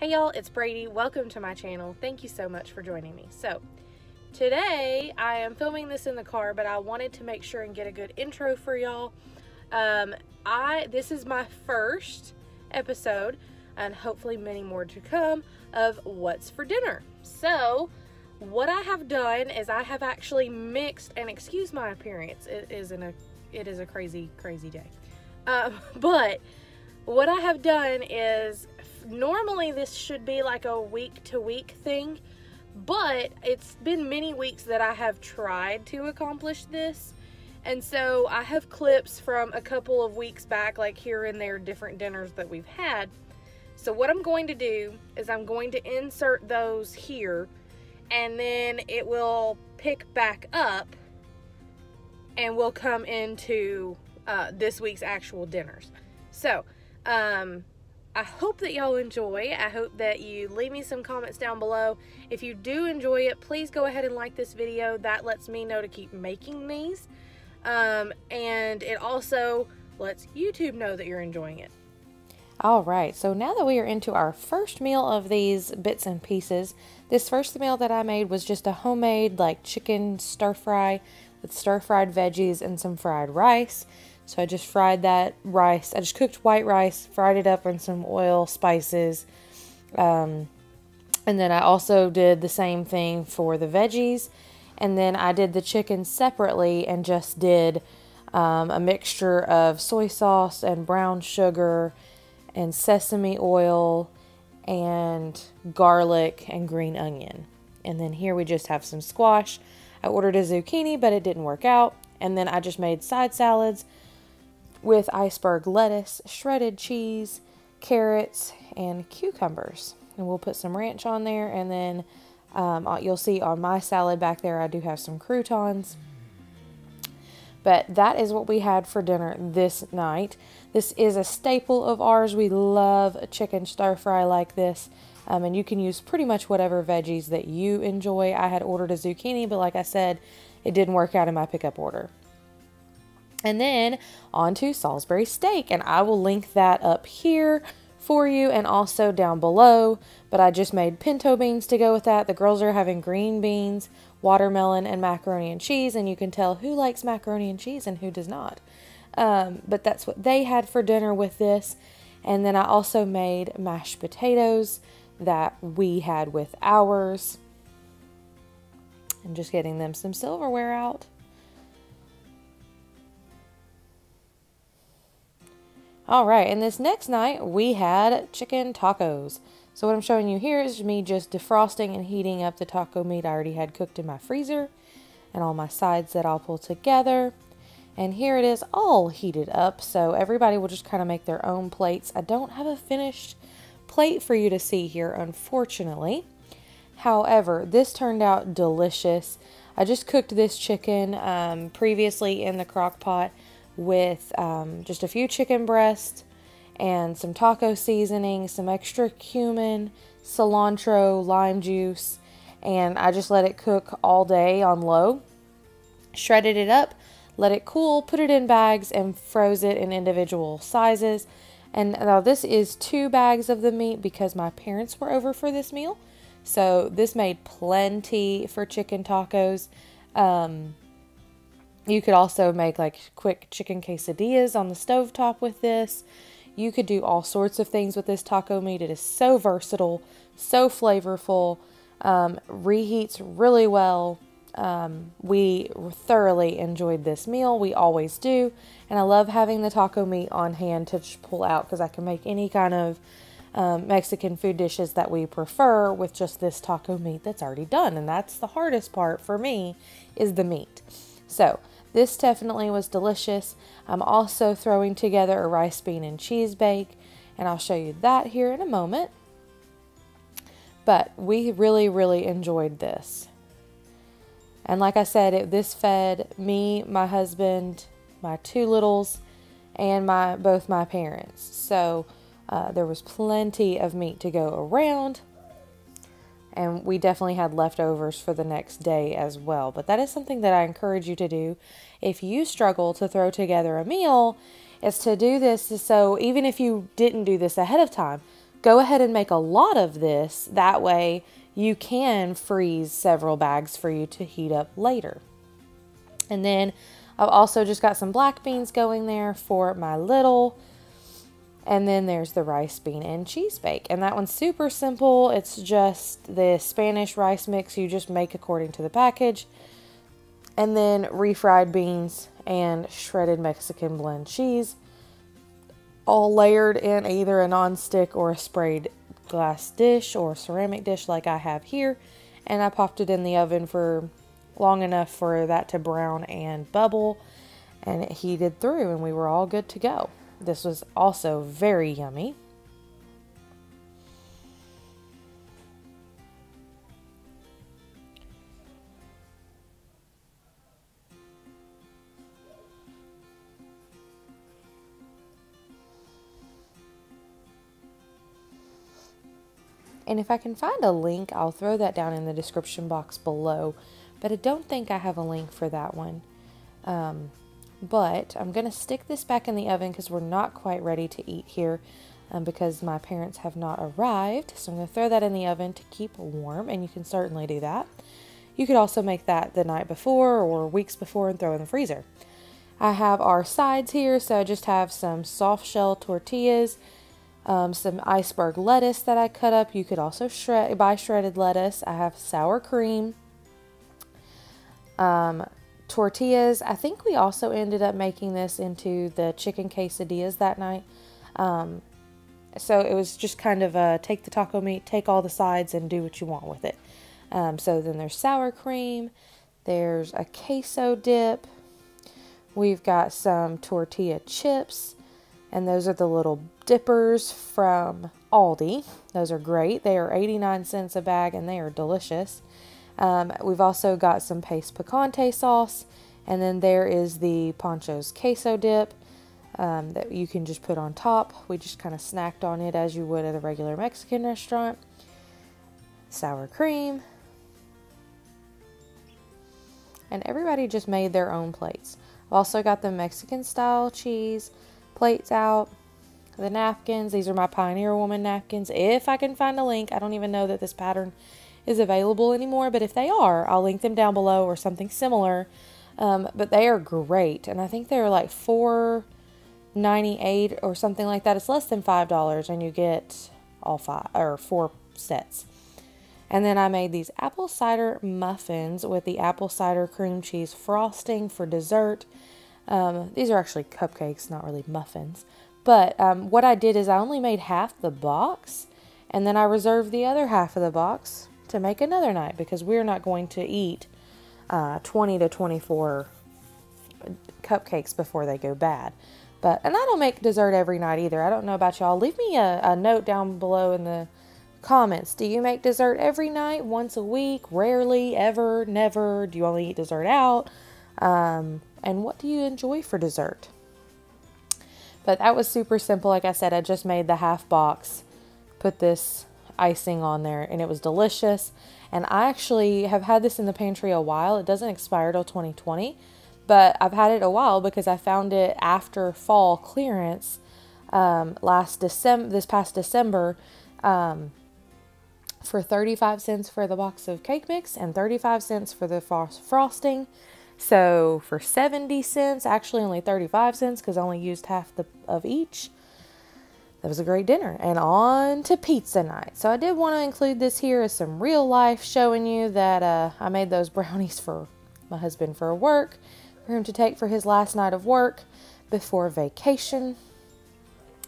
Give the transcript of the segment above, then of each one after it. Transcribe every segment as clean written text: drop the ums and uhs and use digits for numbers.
Hey y'all, it's Brady. Welcome to my channel. Thank you so much for joining me. So, today I am filming this in the car, but I wanted to make sure and get a good intro for y'all. This is my first episode, and hopefully many more to come, of What's for Dinner. So, what I have done is I have actually mixed, and excuse my appearance, it is a crazy day. But what I have done is, normally this should be like a week-to-week thing, but it's been many weeks that I have tried to accomplish this, and so I have clips from a couple of weeks back, like here and there, different dinners that we've had. So what I'm going to do is I'm going to insert those here, and then it will pick back up and we'll come into this week's actual dinners. So I hope that y'all enjoy. I hope that you leave me some comments down below. If you do enjoy it, please go ahead and like this video. That lets me know to keep making these. And it also lets YouTube know that you're enjoying it. Alright, so now that we are into our first meal of these bits and pieces, this first meal that I made was just a homemade like chicken stir fry with stir-fried veggies and some fried rice. So I just fried that rice. I just cooked white rice, fried it up in some oil, spices. And then I also did the same thing for the veggies. And then I did the chicken separately and just did a mixture of soy sauce and brown sugar and sesame oil and garlic and green onion. And then here we just have some squash. I ordered a zucchini, but it didn't work out. And then I just made side salads with iceberg lettuce, shredded cheese, carrots, and cucumbers. And we'll put some ranch on there, and then you'll see on my salad back there I do have some croutons. But that is what we had for dinner this night. This is a staple of ours. We love a chicken stir fry like this. And you can use pretty much whatever veggies that you enjoy. I had ordered a zucchini, but like I said, it didn't work out in my pickup order. And then on to Salisbury steak, and I will link that up here for you and also down below. But I just made pinto beans to go with that. The girls are having green beans, watermelon, and macaroni and cheese, and you can tell who likes macaroni and cheese and who does not. But that's what they had for dinner with this. And then I also made mashed potatoes that we had with ours. And just getting them some silverware out. Alright, and this next night we had chicken tacos. So what I'm showing you here is me just defrosting and heating up the taco meat I already had cooked in my freezer. And all my sides that I'll pull together. And here it is all heated up, so everybody will just kind of make their own plates. I don't have a finished plate for you to see here, unfortunately. However, this turned out delicious. I just cooked this chicken previously in the crock pot with just a few chicken breasts and some taco seasoning, some extra cumin, cilantro, lime juice, and I just let it cook all day on low. Shredded it up, let it cool, put it in bags, and froze it in individual sizes. And now this is 2 bags of the meat because my parents were over for this meal. So this made plenty for chicken tacos. You could also make like quick chicken quesadillas on the stovetop with this. You could do all sorts of things with this taco meat. It is so versatile, so flavorful, reheats really well. We thoroughly enjoyed this meal. We always do. And I love having the taco meat on hand to just pull out because I can make any kind of Mexican food dishes that we prefer with just this taco meat that's already done. And that's the hardest part for me, is the meat. So this definitely was delicious. I'm also throwing together a rice, bean, and cheese bake, and I'll show you that here in a moment. But we really enjoyed this. And like I said, this fed me, my husband, my 2 littles, and both my parents. So there was plenty of meat to go around. And we definitely had leftovers for the next day as well. But that is something that I encourage you to do if you struggle to throw together a meal, is to do this. So even if you didn't do this ahead of time, go ahead and make a lot of this. That way you can freeze several bags for you to heat up later. And then I've also just got some black beans going there for my little. And then there's the rice, bean, and cheese bake. And that one's super simple. It's just the Spanish rice mix you just make according to the package. And then refried beans and shredded Mexican blend cheese, all layered in either a non-stick or a sprayed glass dish or ceramic dish like I have here. And I popped it in the oven for long enough for that to brown and bubble, and it heated through, and we were all good to go. This was also very yummy. And if I can find a link, I'll throw that down in the description box below. But I don't think I have a link for that one. But I'm going to stick this back in the oven because we're not quite ready to eat here because my parents have not arrived. So I'm going to throw that in the oven to keep warm, and you can certainly do that. You could also make that the night before or weeks before and throw in the freezer. I have our sides here, so I just have some soft shell tortillas, some iceberg lettuce that I cut up. You could also buy shredded lettuce. I have sour cream, tortillas. I think we also ended up making this into the chicken quesadillas that night. So it was just kind of take the taco meat, take all the sides, and do what you want with it. So then there's sour cream, there's a queso dip, we've got some tortilla chips, and those are the little dippers from Aldi. Those are great. They are 89 cents a bag, and they are delicious. We've also got some paste picante sauce, and then there is the Pancho's queso dip that you can just put on top. We just kind of snacked on it as you would at a regular Mexican restaurant. Sour cream. And everybody just made their own plates. I've also got the Mexican style cheese plates out. The napkins. These are my Pioneer Woman napkins. If I can find a link. I don't even know that this pattern is available anymore, but if they are, I'll link them down below or something similar. But they are great, and I think they're like $4.98 or something like that. It's less than $5, and you get all 4 sets. And then I made these apple cider muffins with the apple cider cream cheese frosting for dessert. These are actually cupcakes, not really muffins. But what I did is I only made half the box, and then I reserved the other half of the box to make another night because we're not going to eat 20 to 24 cupcakes before they go bad. And I don't make dessert every night either. I don't know about y'all. Leave me a note down below in the comments. Do you make dessert every night, once a week, rarely, ever, never? Do you only eat dessert out? And what do you enjoy for dessert? But that was super simple. Like I said, I just made the half box, put this icing on there, and it was delicious. And I actually have had this in the pantry a while. It doesn't expire till 2020, but I've had it a while because I found it after fall clearance this past December for 35 cents for the box of cake mix and 35 cents for the frosting. So for 70 cents, actually only 35 cents because I only used half of each. That was a great dinner. And on to pizza night. So I did want to include this here as some real life, showing you that I made those brownies for my husband for work, for him to take for his last night of work before vacation.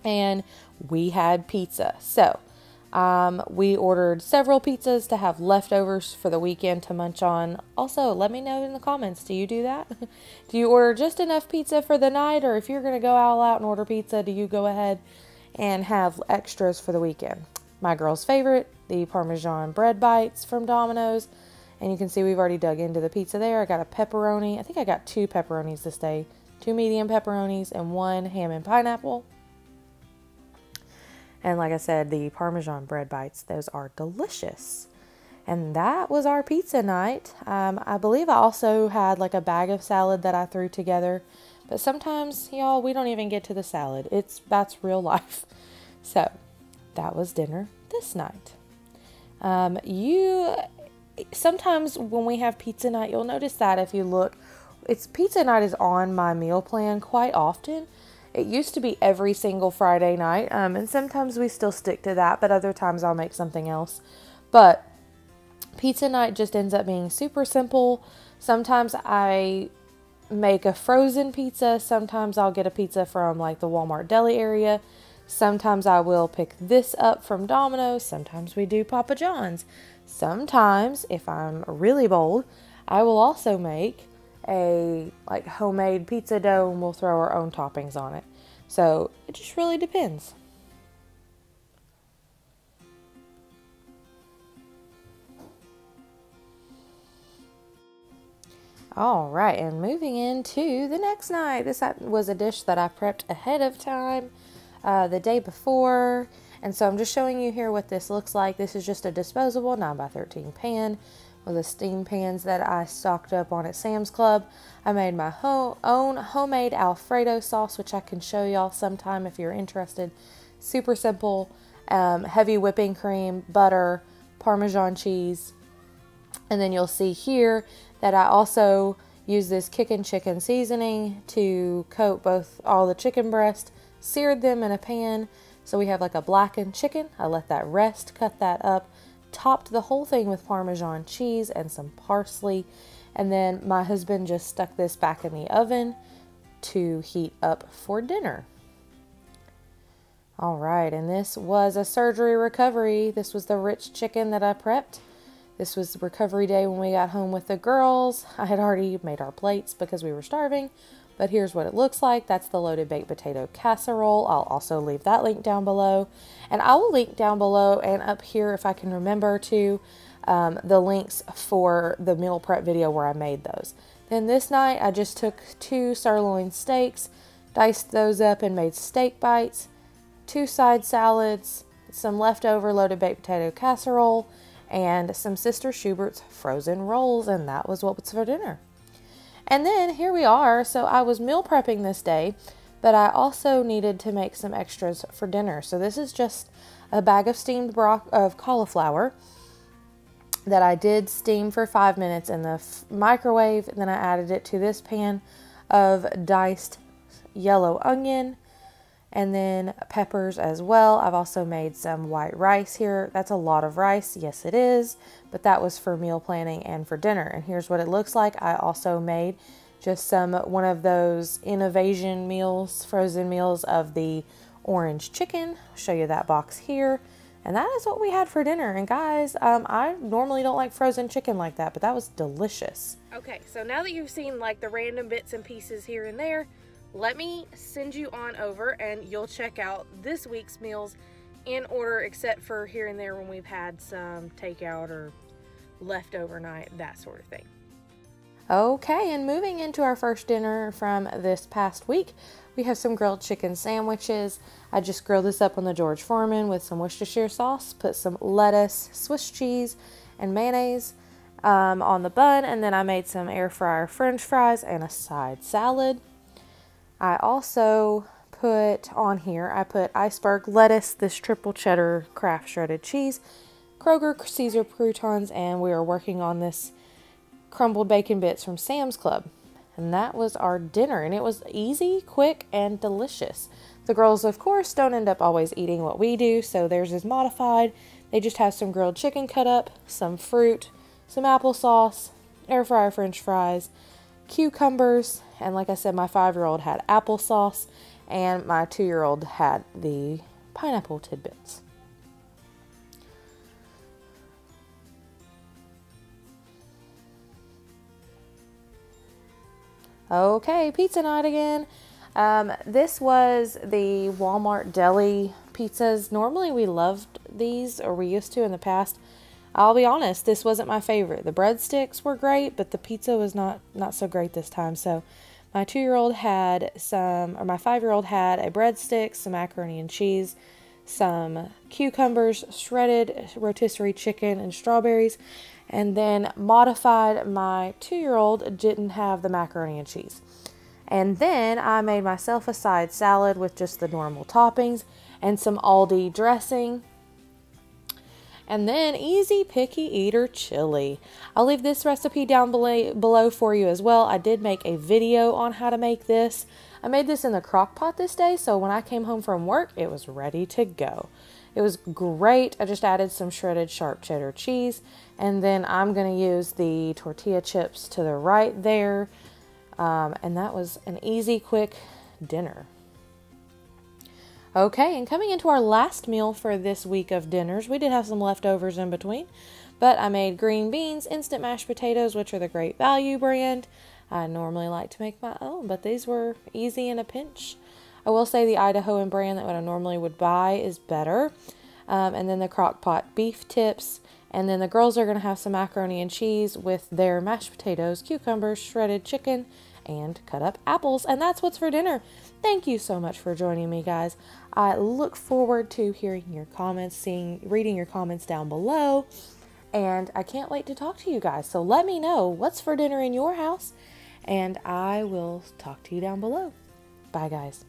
And we had pizza. So we ordered several pizzas to have leftovers for the weekend to munch on. Also, let me know in the comments, do you do that? Do you order just enough pizza for the night? Or if you're going to go all out and order pizza, do you go ahead and have extras for the weekend? My girl's favorite, the Parmesan bread bites from Domino's. And you can see we've already dug into the pizza there. I got a pepperoni. I think I got 2 pepperonis this day. 2 medium pepperonis and 1 ham and pineapple. And like I said, the Parmesan bread bites, those are delicious. And that was our pizza night. I believe I also had like a bag of salad that I threw together. But sometimes, y'all, we don't even get to the salad. That's real life. So, that was dinner this night. Sometimes when we have pizza night, you'll notice that if you look, pizza night is on my meal plan quite often. It used to be every single Friday night, and sometimes we still stick to that, but other times I'll make something else. But pizza night just ends up being super simple. Sometimes I make a frozen pizza. Sometimes I'll get a pizza from like the Walmart deli area. Sometimes I will pick this up from Domino's. Sometimes we do Papa John's. Sometimes, if I'm really bold, I will also make a like homemade pizza dough and we'll throw our own toppings on it. So it just really depends. All right, and moving into the next night. This was a dish that I prepped ahead of time the day before. And so I'm just showing you here what this looks like. This is just a disposable 9x13 pan with the steam pans that I stocked up on at Sam's Club. I made my own homemade Alfredo sauce, which I can show y'all sometime if you're interested. Super simple, heavy whipping cream, butter, Parmesan cheese. And then you'll see here that I also use this kickin' chicken seasoning to coat all the chicken breast, seared them in a pan. So we have like a blackened chicken. I let that rest, cut that up, topped the whole thing with Parmesan cheese and some parsley. And then my husband just stuck this back in the oven to heat up for dinner. All right, and this was a surgery recovery. This was the rich chicken that I prepped. This was recovery day when we got home with the girls. I had already made our plates because we were starving. But here's what it looks like. That's the loaded baked potato casserole. I'll also leave that link down below. And I will link down below and up here, if I can remember to, the links for the meal prep video where I made those. Then this night, I just took 2 sirloin steaks, diced those up and made steak bites, 2 side salads, some leftover loaded baked potato casserole, and some Sister Schubert's frozen rolls. And that was what was for dinner. And then here we are. So I was meal prepping this day, but I also needed to make some extras for dinner. So this is just a bag of steamed cauliflower that I did steam for 5 minutes in the microwave. And then I added it to this pan of diced yellow onion and then peppers as well. I've also made some white rice here. That's a lot of rice. Yes, it is. But that was for meal planning and for dinner. And here's what it looks like. I also made just one of those innovation meals, frozen meals of the orange chicken. I'll show you that box here. And that is what we had for dinner. And guys, I normally don't like frozen chicken like that, but that was delicious. Okay, so now that you've seen like the random bits and pieces here and there, let me send you on over and you'll check out this week's meals in order, except for here and there when we've had some takeout or leftover night, that sort of thing. Okay, and moving into our first dinner from this past week, we have some grilled chicken sandwiches. I just grilled this up on the George Foreman with some Worcestershire sauce, put some lettuce, Swiss cheese, and mayonnaise on the bun, and then I made some air fryer French fries and a side salad. I also put on here, I put iceberg lettuce, this triple cheddar Kraft shredded cheese, Kroger Caesar croutons, and we are working on this crumbled bacon bits from Sam's Club. And that was our dinner, and it was easy, quick, and delicious. The girls, of course, don't end up always eating what we do, so theirs is modified. They just have some grilled chicken cut up, some fruit, some applesauce, air fryer French fries, cucumbers, and like I said, my 5-year-old had applesauce, and my 2-year-old had the pineapple tidbits. Okay, pizza night again. This was the Walmart deli pizzas. Normally we loved these, or we used to in the past. I'll be honest, this wasn't my favorite. The breadsticks were great, but the pizza was not so great this time. So my 2-year-old had my 5-year-old had a breadstick, some macaroni and cheese, some cucumbers, shredded rotisserie chicken, and strawberries. And then modified, my 2-year-old didn't have the macaroni and cheese. And then I made myself a side salad with just the normal toppings and some Aldi dressing. And then easy picky eater chili. I'll leave this recipe down below for you as well. I did make a video on how to make this. I made this in the crock pot this day, so when I came home from work, it was ready to go. It was great. I just added some shredded sharp cheddar cheese, and then I'm going to use the tortilla chips to the right there. And that was an easy, quick dinner. Okay, and coming into our last meal for this week of dinners, we did have some leftovers in between, but I made green beans, instant mashed potatoes, which are the Great Value brand. I normally like to make my own, but these were easy in a pinch. I will say the Idahoan brand that I normally would buy is better. And then the crock pot beef tips, and then the girls are going to have some macaroni and cheese with their mashed potatoes, cucumbers, shredded chicken, and cut up apples. And that's what's for dinner. Thank you so much for joining me, guys. I look forward to hearing your comments, reading your comments down below, and I can't wait to talk to you guys. So let me know what's for dinner in your house, and I will talk to you down below. Bye, guys.